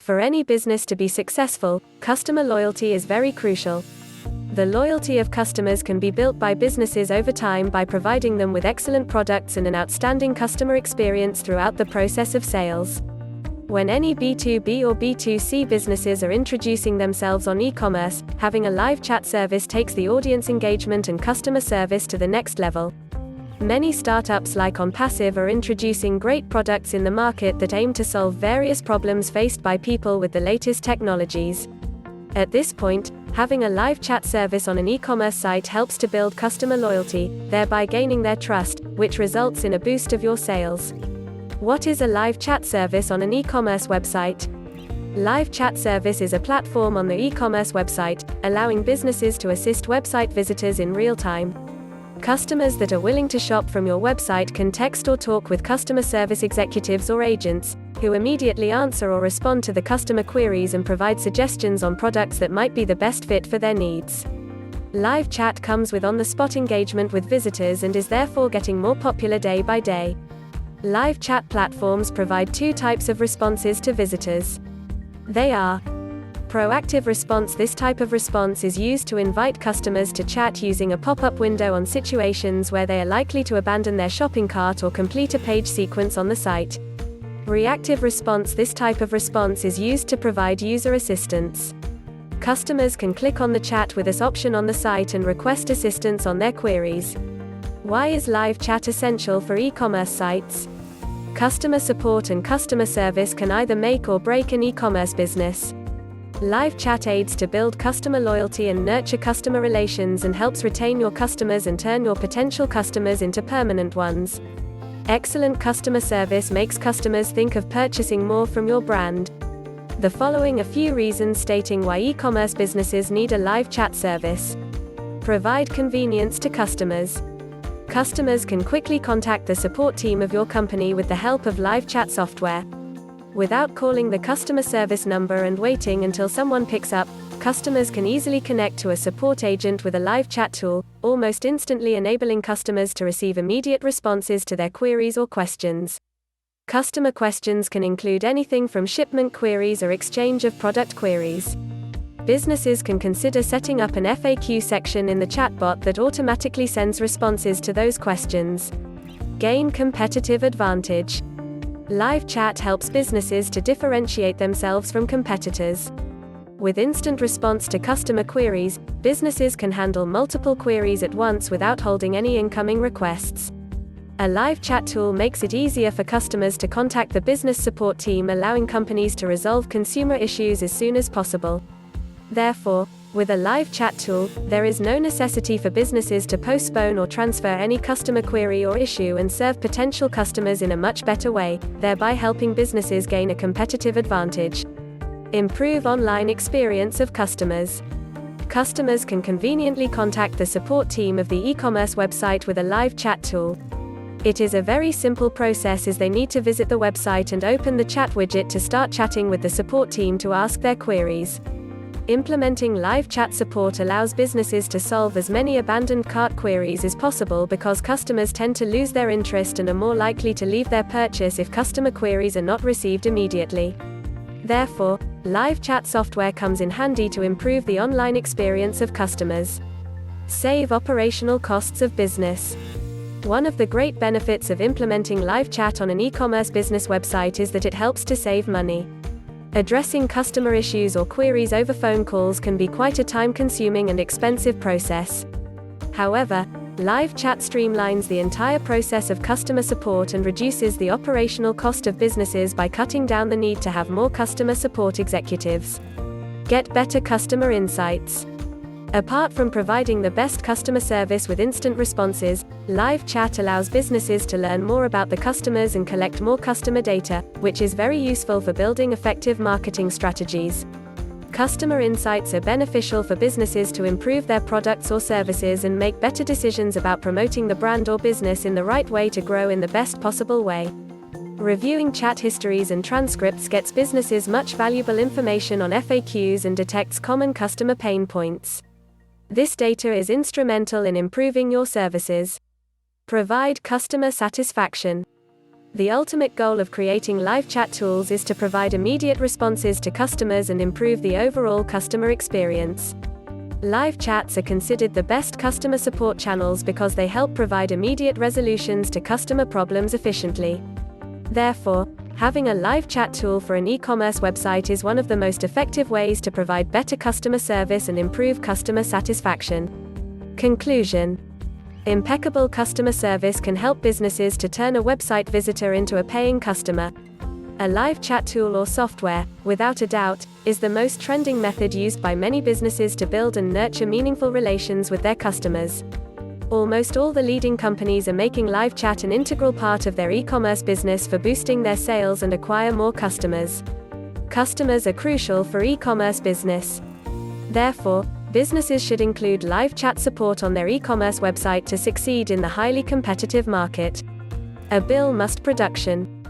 For any business to be successful, customer loyalty is very crucial. The loyalty of customers can be built by businesses over time by providing them with excellent products and an outstanding customer experience throughout the process of sales. When any B2B or B2C businesses are introducing themselves on e-commerce, having a live chat service takes the audience engagement and customer service to the next level. Many startups like OnPASSIVE are introducing great products in the market that aim to solve various problems faced by people with the latest technologies. At this point, having a live chat service on an e-commerce site helps to build customer loyalty, thereby gaining their trust, which results in a boost of your sales. What is a live chat service on an e-commerce website? Live chat service is a platform on the e-commerce website, allowing businesses to assist website visitors in real time. Customers that are willing to shop from your website can text or talk with customer service executives or agents, who immediately answer or respond to the customer queries and provide suggestions on products that might be the best fit for their needs. Live chat comes with on-the-spot engagement with visitors and is therefore getting more popular day by day. Live chat platforms provide two types of responses to visitors. They are Proactive response. This type of response is used to invite customers to chat using a pop-up window on situations where they are likely to abandon their shopping cart or complete a page sequence on the site. Reactive response. This type of response is used to provide user assistance. Customers can click on the Chat with Us option on the site and request assistance on their queries. Why is live chat essential for e-commerce sites? Customer support and customer service can either make or break an e-commerce business. Live chat aids to build customer loyalty and nurture customer relations and helps retain your customers and turn your potential customers into permanent ones. Excellent customer service makes customers think of purchasing more from your brand. The following a few reasons stating why e-commerce businesses need a live chat service. Provide convenience to customers. Customers can quickly contact the support team of your company with the help of live chat software. Without calling the customer service number and waiting until someone picks up, customers can easily connect to a support agent with a live chat tool, almost instantly enabling customers to receive immediate responses to their queries or questions. Customer questions can include anything from shipment queries or exchange of product queries. Businesses can consider setting up an FAQ section in the chatbot that automatically sends responses to those questions. Gain competitive advantage. Live chat helps businesses to differentiate themselves from competitors. With instant response to customer queries, businesses can handle multiple queries at once without holding any incoming requests. A live chat tool makes it easier for customers to contact the business support team, allowing companies to resolve consumer issues as soon as possible. Therefore, with a live chat tool, there is no necessity for businesses to postpone or transfer any customer query or issue and serve potential customers in a much better way, thereby helping businesses gain a competitive advantage. Improve online experience of customers. Customers can conveniently contact the support team of the e-commerce website with a live chat tool. It is a very simple process as they need to visit the website and open the chat widget to start chatting with the support team to ask their queries. Implementing live chat support allows businesses to solve as many abandoned cart queries as possible because customers tend to lose their interest and are more likely to leave their purchase if customer queries are not received immediately. Therefore, live chat software comes in handy to improve the online experience of customers. Save operational costs of business. One of the great benefits of implementing live chat on an e-commerce business website is that it helps to save money. Addressing customer issues or queries over phone calls can be quite a time-consuming and expensive process. However, live chat streamlines the entire process of customer support and reduces the operational cost of businesses by cutting down the need to have more customer support executives. Get better customer insights. Apart from providing the best customer service with instant responses, live chat allows businesses to learn more about the customers and collect more customer data, which is very useful for building effective marketing strategies. Customer insights are beneficial for businesses to improve their products or services and make better decisions about promoting the brand or business in the right way to grow in the best possible way. Reviewing chat histories and transcripts gets businesses much valuable information on FAQs and detects common customer pain points. This data is instrumental in improving your services. Provide customer satisfaction. The ultimate goal of creating live chat tools is to provide immediate responses to customers and improve the overall customer experience. Live chats are considered the best customer support channels because they help provide immediate resolutions to customer problems efficiently. Therefore, having a live chat tool for an e-commerce website is one of the most effective ways to provide better customer service and improve customer satisfaction. Conclusion: impeccable customer service can help businesses to turn a website visitor into a paying customer. A live chat tool or software, without a doubt, is the most trending method used by many businesses to build and nurture meaningful relations with their customers. Almost all the leading companies are making live chat an integral part of their e-commerce business for boosting their sales and acquire more customers. Customers are crucial for e-commerce business. Therefore, businesses should include live chat support on their e-commerce website to succeed in the highly competitive market. A Bill Must production.